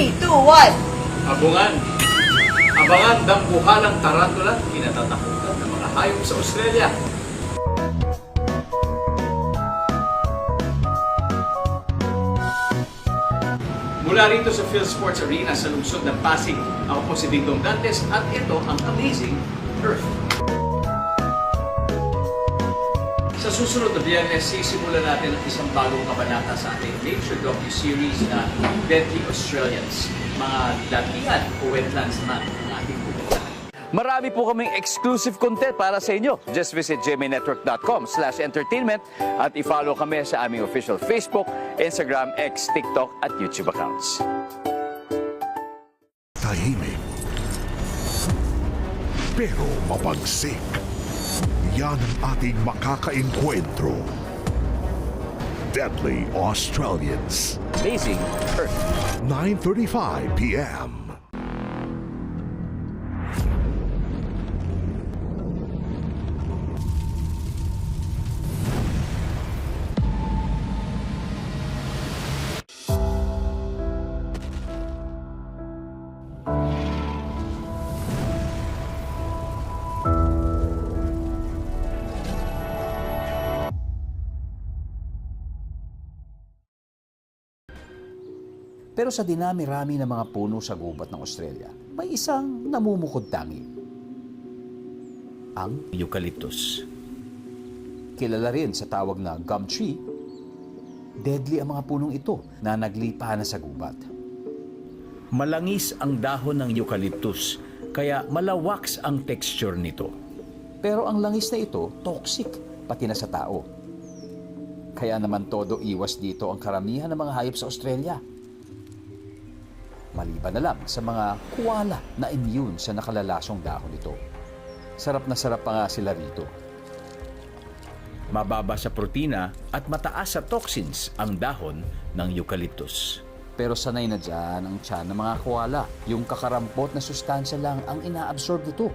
3, 2, 1. Abungan. Abangan dambuhalang tarantula, kinatatakutan ng mga hayop sa Australia. Mula rito sa PhilSports Arena sa lungsod ng Pasig, ako po si Dingdong Dantes at ito ang Amazing Earth. Sa susunod na Biyernes, sisimulan natin ang isang bagong kabanata sa ating nature docu-series na Deadly Australians. Mga datingan o wetlands naman ang ating pupuntahan. Marami po kaming exclusive content para sa inyo. Just visit gmainetwork.com/entertainment at i-follow kami sa aming official Facebook, Instagram, X, TikTok at YouTube accounts. Tahimik, pero mabagsik. Yan ang ating makakaengkwentro. Deadly Australians. Amazing Earth. 9:35 p.m. Pero sa dinami-rami ng mga puno sa gubat ng Australia, may isang namumukod tangi. Ang eucalyptus. Kilala rin sa tawag na gum tree, deadly ang mga punong ito na naglipa na sa gubat. Malangis ang dahon ng eucalyptus, kaya malawaks ang texture nito. Pero ang langis na ito, toxic, pati na sa tao. Kaya naman todo iwas dito ang karamihan ng mga hayop sa Australia. Maliban na lang sa mga koala na immune sa nakalalasong dahon nito. Sarap na sarap pa nga sila rito. Mababa sa protina at mataas sa toxins ang dahon ng eucalyptus. Pero sanay na dyan ang tiyan ng mga koala. Yung kakarampot na sustansya lang ang inaabsorb nito.